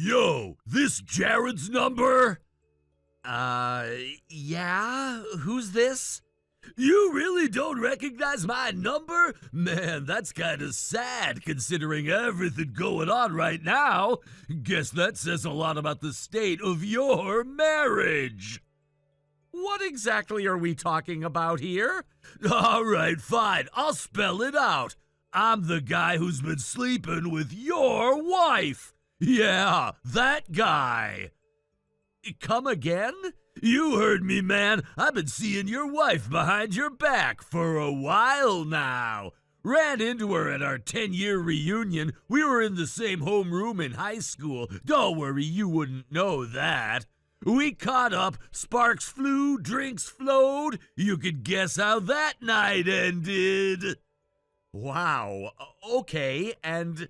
Yo, this Jared's number? Yeah? Who's this? You really don't recognize my number? Man, that's kinda sad considering everything going on right now. Guess that says a lot about the state of your marriage. What exactly are we talking about here? Alright, fine, I'll spell it out. I'm the guy who's been sleeping with your wife. Yeah, that guy. Come again? You heard me, man. I've been seeing your wife behind your back for a while now. Ran into her at our 10-year reunion. We were in the same homeroom in high school. Don't worry, you wouldn't know that. We caught up, sparks flew, drinks flowed. You could guess how that night ended. Wow, okay, and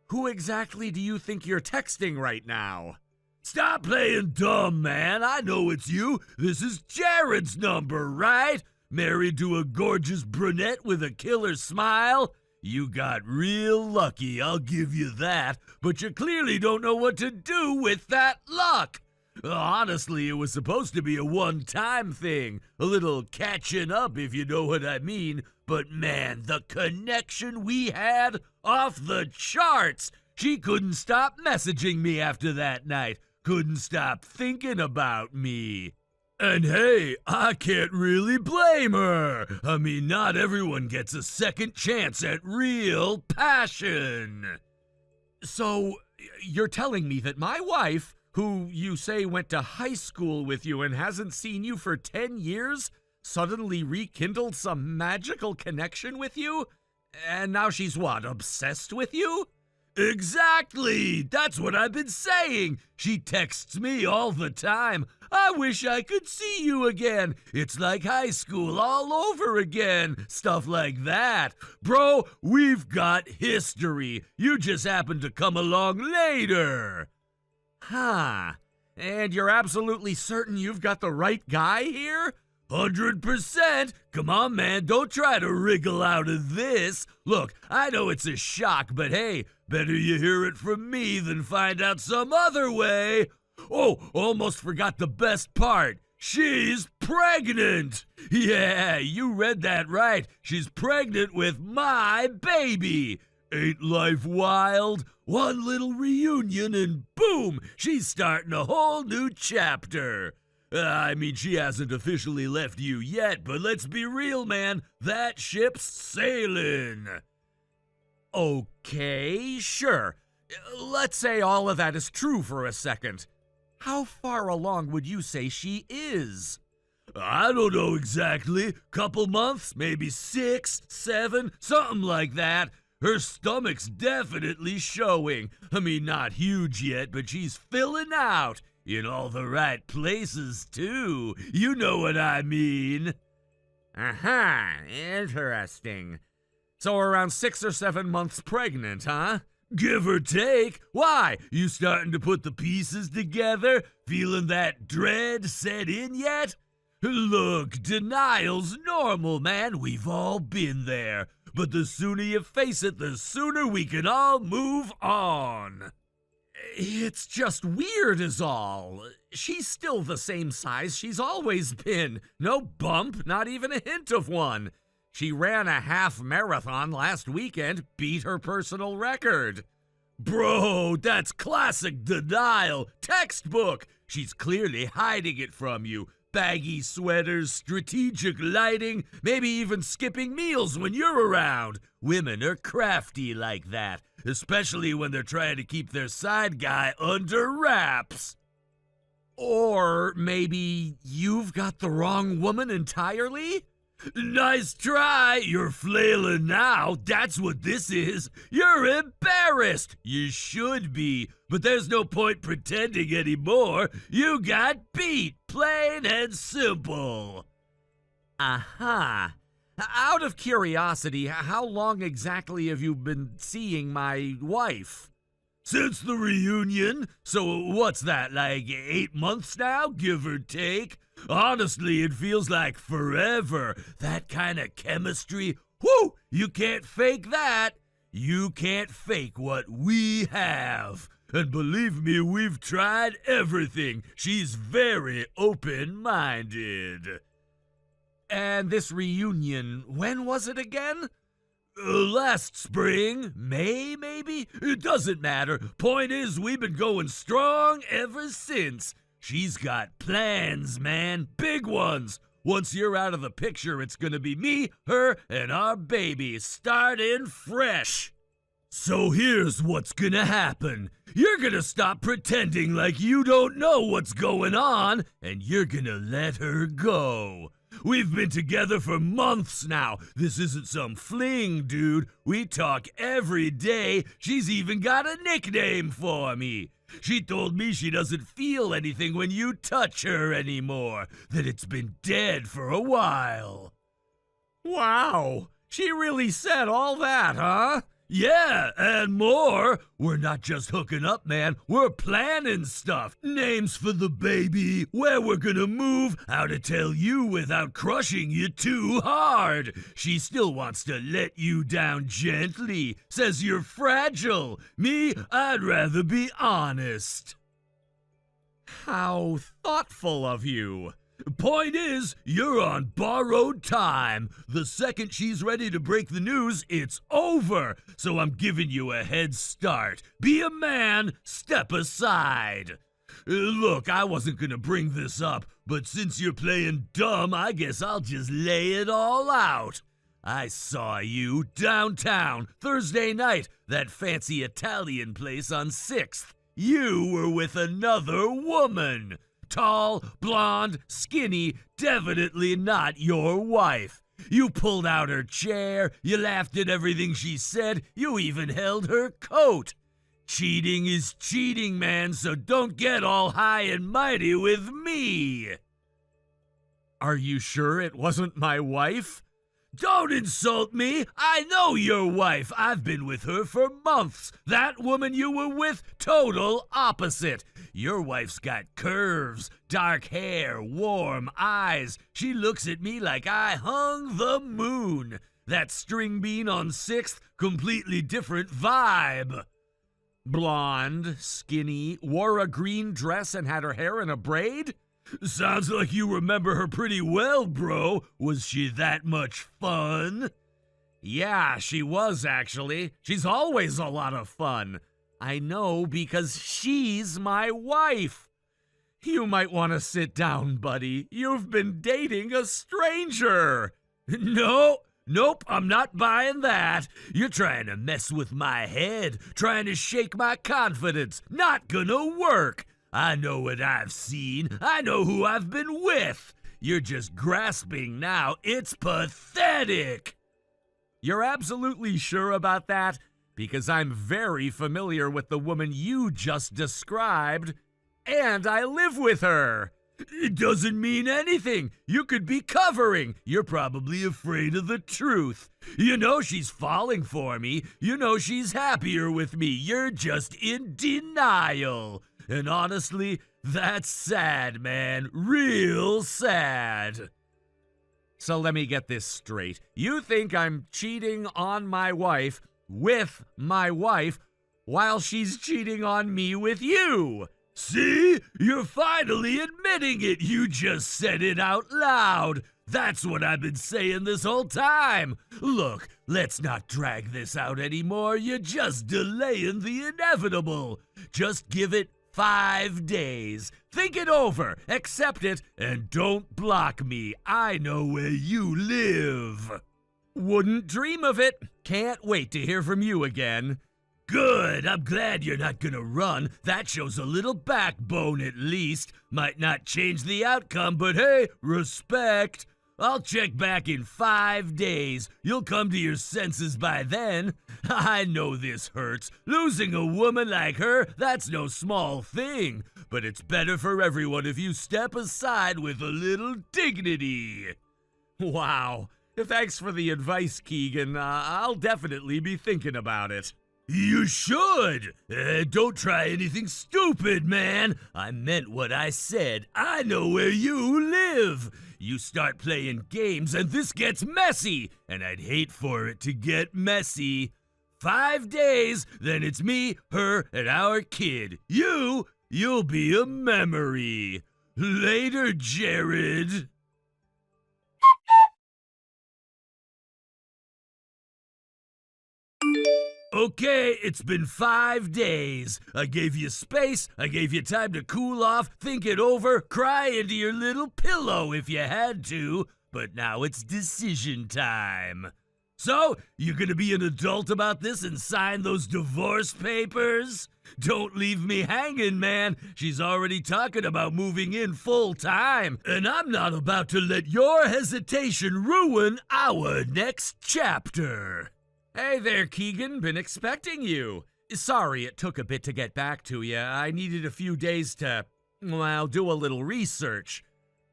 who exactly do you think you're texting right now? Stop playing dumb, man. I know it's you. This is Jared's number, right? Married to a gorgeous brunette with a killer smile? You got real lucky, I'll give you that. But you clearly don't know what to do with that luck. Honestly, it was supposed to be a one-time thing. A little catching up, if you know what I mean. But man, the connection we had, off the charts. She couldn't stop messaging me after that night. Couldn't stop thinking about me. And hey, I can't really blame her. I mean, not everyone gets a second chance at real passion. So, you're telling me that my wife, who you say went to high school with you and hasn't seen you for 10 years, suddenly rekindled some magical connection with you? And now she's what, obsessed with you? Exactly! That's what I've been saying! She texts me all the time. I wish I could see you again. It's like high school all over again. Stuff like that. Bro, we've got history. You just happen to come along later. Huh. And you're absolutely certain you've got the right guy here? 100%! Come on, man, don't try to wriggle out of this. Look, I know it's a shock, but hey, better you hear it from me than find out some other way. Oh, almost forgot the best part. She's pregnant! Yeah, you read that right. She's pregnant with my baby. Ain't life wild? One little reunion and boom, she's starting a whole new chapter. I mean, she hasn't officially left you yet, but let's be real, man. That ship's sailing. Okay, sure. Let's say all of that is true for a second. How far along would you say she is? I don't know exactly. Couple months, maybe 6, 7, something like that. Her stomach's definitely showing. I mean, not huge yet, but she's filling out. In all the right places, too. You know what I mean. Aha, interesting. So around 6 or 7 months pregnant, huh? Give or take. Why? You starting to put the pieces together? Feeling that dread set in yet? Look, denial's normal, man. We've all been there. But the sooner you face it, the sooner we can all move on. It's just weird is all. She's still the same size she's always been. No bump, not even a hint of one. She ran a half marathon last weekend, beat her personal record. Bro, that's classic denial. Textbook. She's clearly hiding it from you. Baggy sweaters, strategic lighting, maybe even skipping meals when you're around. Women are crafty like that, especially when they're trying to keep their side guy under wraps. Or maybe you've got the wrong woman entirely? Nice try. You're flailing now. That's what this is. You're embarrassed. You should be. But there's no point pretending anymore. You got beat. Plain and simple. Aha. Out of curiosity, how long exactly have you been seeing my wife? Since the reunion. So what's that, like 8 months now, give or take? Honestly, it feels like forever. That kind of chemistry, whoo, you can't fake that. You can't fake what we have. And believe me, we've tried everything. She's very open-minded. And this reunion, when was it again? Last spring, May maybe? It doesn't matter. Point is, we've been going strong ever since. She's got plans, man. Big ones. Once you're out of the picture, it's gonna be me, her, and our baby, starting fresh. So here's what's gonna happen. You're gonna stop pretending like you don't know what's going on, and you're gonna let her go. We've been together for months now. This isn't some fling, dude. We talk every day. She's even got a nickname for me. She told me she doesn't feel anything when you touch her anymore, that it's been dead for a while. Wow, she really said all that, huh? Yeah, and more. We're not just hooking up, man. We're planning stuff. Names for the baby, where we're gonna move, how to tell you without crushing you too hard. She still wants to let you down gently. Says you're fragile. Me, I'd rather be honest. How thoughtful of you. Point is, you're on borrowed time. The second she's ready to break the news, it's over. So I'm giving you a head start. Be a man, step aside. Look, I wasn't gonna bring this up, but since you're playing dumb, I guess I'll just lay it all out. I saw you downtown Thursday night, that fancy Italian place on 6th. You were with another woman. Tall, blonde, skinny, definitely not your wife. You pulled out her chair, you laughed at everything she said, you even held her coat. Cheating is cheating, man, so don't get all high and mighty with me. Are you sure it wasn't my wife? Don't insult me. I know your wife. I've been with her for months. That woman you were with, total opposite. Your wife's got curves, dark hair, warm eyes. She looks at me like I hung the moon. That string bean on 6th, completely different vibe. Blonde, skinny, wore a green dress and had her hair in a braid? Sounds like you remember her pretty well, bro. Was she that much fun? Yeah, she was actually. She's always a lot of fun. I know because she's my wife. You might want to sit down, buddy. You've been dating a stranger. Nope, I'm not buying that. You're trying to mess with my head, trying to shake my confidence. Not gonna work. I know what I've seen. I know who I've been with. You're just grasping now. It's pathetic. You're absolutely sure about that? Because I'm very familiar with the woman you just described, and I live with her. It doesn't mean anything. You could be covering. You're probably afraid of the truth. You know she's falling for me. You know she's happier with me. You're just in denial. And honestly, that's sad, man. Real sad. So let me get this straight. You think I'm cheating on my wife with my wife while she's cheating on me with you? See? You're finally admitting it. You just said it out loud. That's what I've been saying this whole time. Look, let's not drag this out anymore. You're just delaying the inevitable. Just give it 5 days. Think it over, accept it, and don't block me. I know where you live. Wouldn't dream of it. Can't wait to hear from you again. Good. I'm glad you're not gonna run. That shows a little backbone at least. Might not change the outcome, but hey, respect. I'll check back in 5 days. You'll come to your senses by then. I know this hurts. Losing a woman like her, that's no small thing. But it's better for everyone if you step aside with a little dignity. Wow. Thanks for the advice, Keegan. I'll definitely be thinking about it. You should. Don't try anything stupid, man. I meant what I said. I know where you live. You start playing games and this gets messy, and I'd hate for it to get messy. 5 days, then it's me, her, and our kid. You'll be a memory. Later, Jared. Okay, it's been 5 days. I gave you space, I gave you time to cool off, think it over, cry into your little pillow if you had to, but now it's decision time. So, you gonna be an adult about this and sign those divorce papers? Don't leave me hanging, man. She's already talking about moving in full time, and I'm not about to let your hesitation ruin our next chapter. Hey there, Keegan. Been expecting you. Sorry it took a bit to get back to you. I needed a few days to, well, do a little research.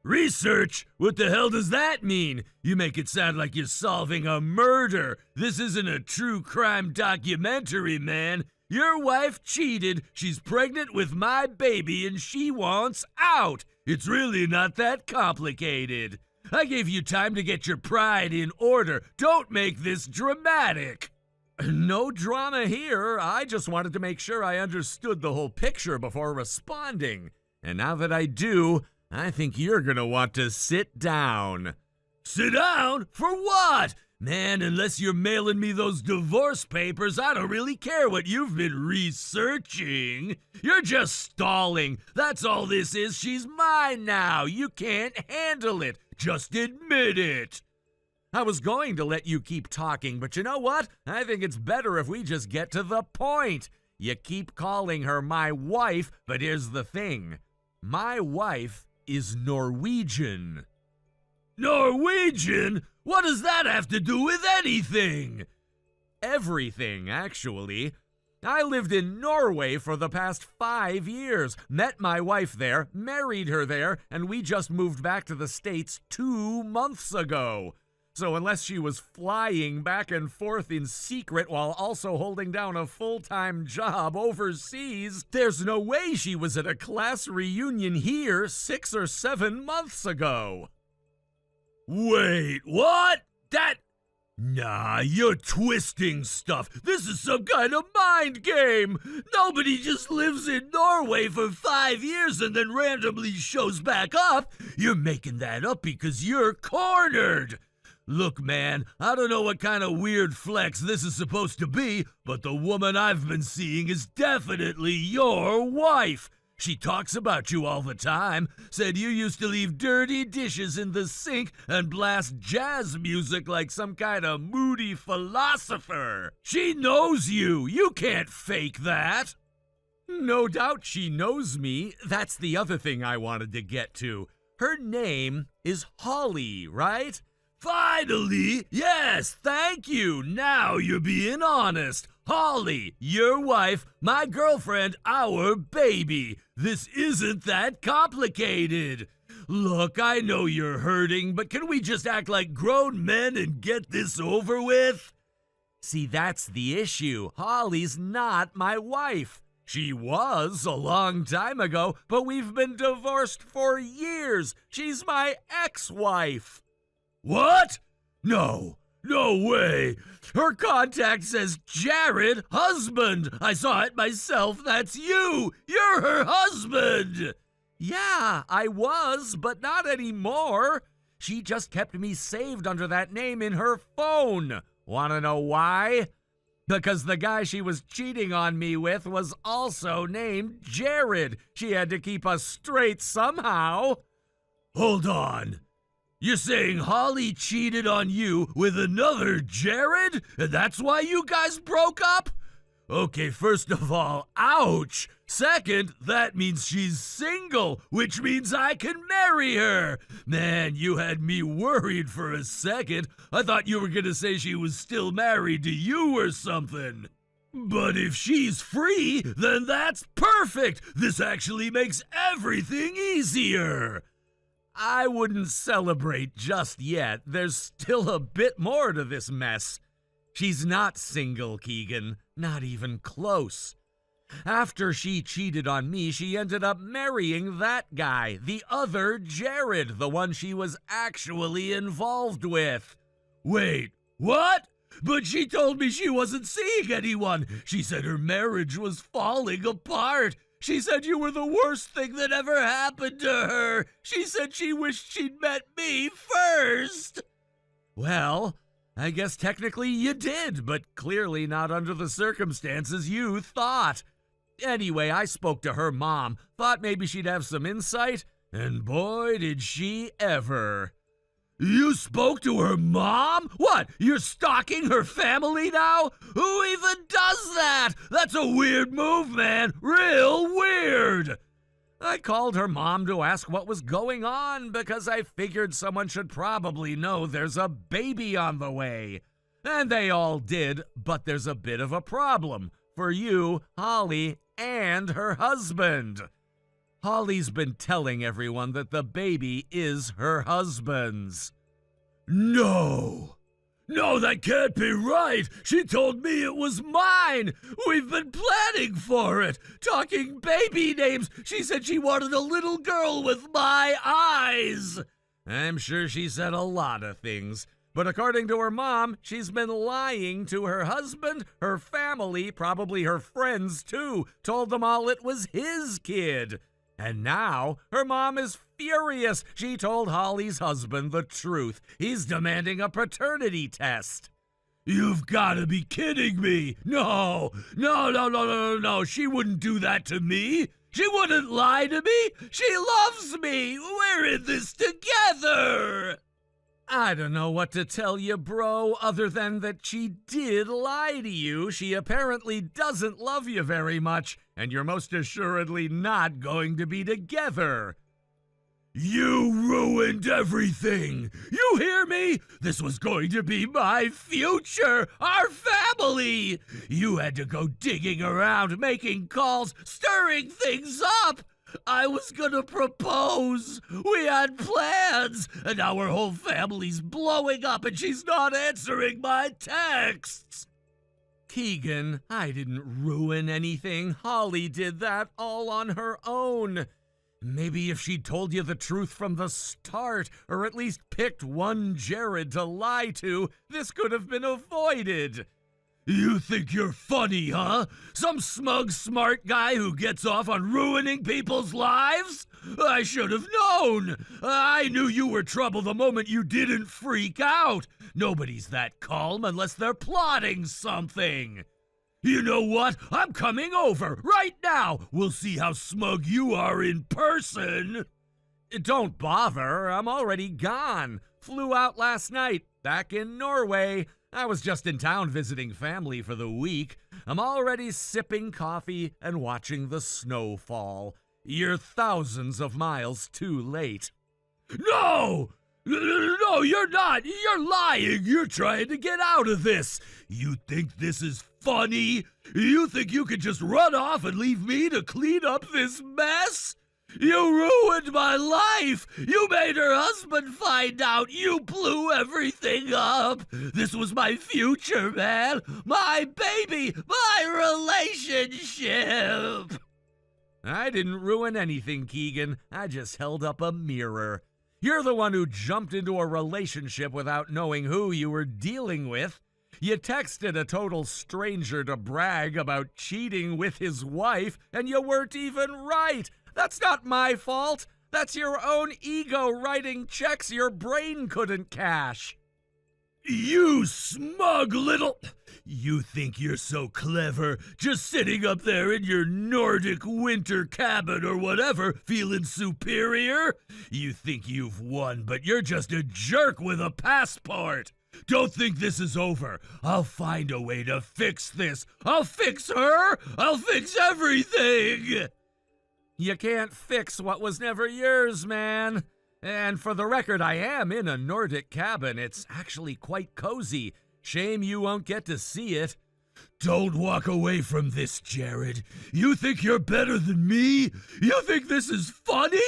Research? What the hell does that mean? You make it sound like you're solving a murder. This isn't a true crime documentary, man. Your wife cheated, she's pregnant with my baby, and she wants out. It's really not that complicated. I gave you time to get your pride in order. Don't make this dramatic. No drama here. I just wanted to make sure I understood the whole picture before responding. And now that I do, I think you're gonna want to sit down. Sit down? For what? Man, unless you're mailing me those divorce papers, I don't really care what you've been researching. You're just stalling. That's all this is. She's mine now. You can't handle it. Just admit it. I was going to let you keep talking, but you know what? I think it's better if we just get to the point. You keep calling her my wife, but here's the thing. My wife is Norwegian. Norwegian? What does that have to do with anything? Everything, actually. I lived in Norway for the past 5 years, met my wife there, married her there, and we just moved back to the States 2 months ago. So unless she was flying back and forth in secret while also holding down a full-time job overseas, there's no way she was at a class reunion here 6 or 7 months ago. Wait, what? Nah, you're twisting stuff. This is some kind of mind game. Nobody just lives in Norway for 5 years and then randomly shows back up. You're making that up because you're cornered. Look, man, I don't know what kind of weird flex this is supposed to be, but the woman I've been seeing is definitely your wife. She talks about you all the time, said you used to leave dirty dishes in the sink and blast jazz music like some kind of moody philosopher. She knows you. You can't fake that. No doubt she knows me. That's the other thing I wanted to get to. Her name is Holly, right? Finally! Yes, thank you. Now you're being honest. Holly, your wife, my girlfriend, our baby. This isn't that complicated. Look, I know you're hurting, but can we just act like grown men and get this over with? See, that's the issue. Holly's not my wife. She was a long time ago, but we've been divorced for years. She's my ex-wife. What? No way. Her contact says Jared, husband. I saw it myself. That's you. You're her husband. Yeah, I was, but not anymore. She just kept me saved under that name in her phone. Wanna know why? Because the guy she was cheating on me with was also named Jared. She had to keep us straight somehow. Hold on. You're saying Holly cheated on you with another Jared? And that's why you guys broke up? Okay, first of all, ouch. Second, that means she's single, which means I can marry her. Man, you had me worried for a second. I thought you were gonna say she was still married to you or something. But if she's free, then that's perfect. This actually makes everything easier. I wouldn't celebrate just yet. There's still a bit more to this mess. She's not single, Keegan. Not even close. After she cheated on me, she ended up marrying that guy, the other Jared, the one she was actually involved with. Wait, what? But she told me she wasn't seeing anyone. She said her marriage was falling apart. She said you were the worst thing that ever happened to her. She said she wished she'd met me first. Well, I guess technically you did, but clearly not under the circumstances you thought. Anyway, I spoke to her mom, thought maybe she'd have some insight, and boy, did she ever. You spoke to her mom? What, you're stalking her family now? Who even does that? That's a weird move, man. Real weird. I called her mom to ask what was going on because I figured someone should probably know there's a baby on the way. And they all did, but there's a bit of a problem for you, Holly, and her husband. Holly's been telling everyone that the baby is her husband's. No, that can't be right. She told me it was mine. We've been planning for it, talking baby names. She said she wanted a little girl with my eyes. I'm sure she said a lot of things, but according to her mom, she's been lying to her husband, her family, probably her friends too, told them all it was his kid. And now her mom is furious. She told Holly's husband the truth. He's demanding a paternity test. You've got to be kidding me. No. She wouldn't do that to me. She wouldn't lie to me. She loves me. We're in this together. I don't know what to tell you, bro, other than that she did lie to you. She apparently doesn't love you very much, and you're most assuredly not going to be together. You ruined everything. You hear me? This was going to be my future, our family. You had to go digging around, making calls, stirring things up. I was gonna propose. We had plans, and now our whole family's blowing up and she's not answering my texts. Keegan, I didn't ruin anything. Holly did that all on her own. Maybe if she'd told you the truth from the start, or at least picked one Jared to lie to, this could have been avoided. You think you're funny, huh? Some smug, smart guy who gets off on ruining people's lives? I should have known. I knew you were trouble the moment you didn't freak out. Nobody's that calm unless they're plotting something. You know what? I'm coming over right now. We'll see how smug you are in person. Don't bother. I'm already gone. Flew out last night, back in Norway. I was just in town visiting family for the week. I'm already sipping coffee and watching the snow fall. You're thousands of miles too late. No, you're not. You're lying. You're trying to get out of this. You think this is funny? You think you could just run off and leave me to clean up this mess? You ruined my life! You made her husband find out! You blew everything up! This was my future, man! My baby! My relationship! I didn't ruin anything, Keegan. I just held up a mirror. You're the one who jumped into a relationship without knowing who you were dealing with. You texted a total stranger to brag about cheating with his wife, and you weren't even right! That's not my fault. That's your own ego writing checks your brain couldn't cash. You smug little... You think you're so clever, just sitting up there in your Nordic winter cabin or whatever, feeling superior? You think you've won, but you're just a jerk with a passport. Don't think this is over. I'll find a way to fix this. I'll fix her. I'll fix everything. You can't fix what was never yours, man. And for the record, I am in a Nordic cabin. It's actually quite cozy. Shame you won't get to see it. Don't walk away from this, Jared. You think you're better than me? You think this is funny?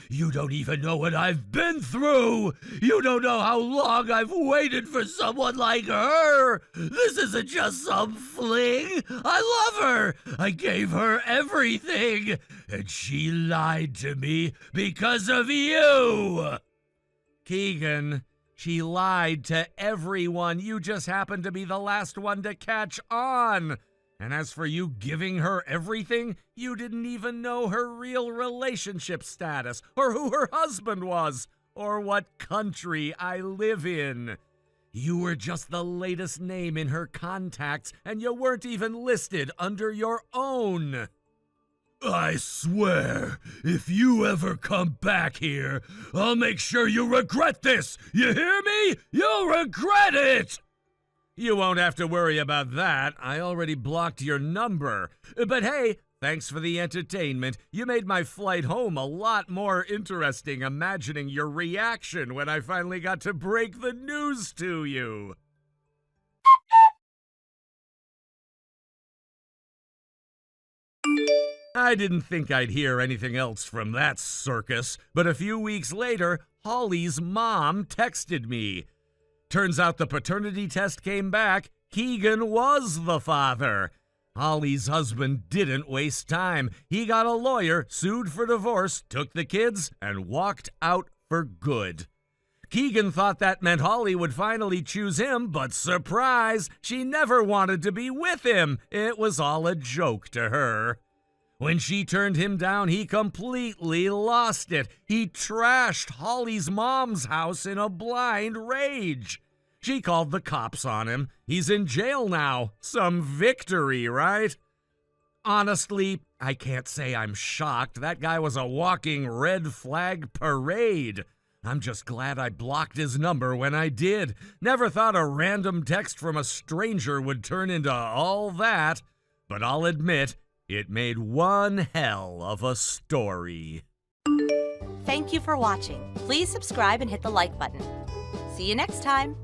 You don't even know what I've been through. You don't know how long I've waited for someone like her. This isn't just some fling. I love her. I gave her everything. And she lied to me because of you. Keegan, She lied to everyone. You just happened to be the last one to catch on. And as for you giving her everything, you didn't even know her real relationship status, or who her husband was, or what country I live in. You were just the latest name in her contacts, and you weren't even listed under your own. I swear, if you ever come back here, I'll make sure you regret this! You hear me? You'll regret it! You won't have to worry about that. I already blocked your number. But hey, thanks for the entertainment. You made my flight home a lot more interesting imagining your reaction when I finally got to break the news to you. I didn't think I'd hear anything else from that circus, but a few weeks later, Holly's mom texted me. Turns out the paternity test came back. Keegan was the father. Holly's husband didn't waste time. He got a lawyer, sued for divorce, took the kids, and walked out for good. Keegan thought that meant Holly would finally choose him, but surprise, she never wanted to be with him. It was all a joke to her. When she turned him down, he completely lost it. He trashed Holly's mom's house in a blind rage. She called the cops on him. He's in jail now. Some victory, right? Honestly, I can't say I'm shocked. That guy was a walking red flag parade. I'm just glad I blocked his number when I did. Never thought a random text from a stranger would turn into all that. But I'll admit, it made one hell of a story. Thank you for watching. Please subscribe and hit the like button. See you next time.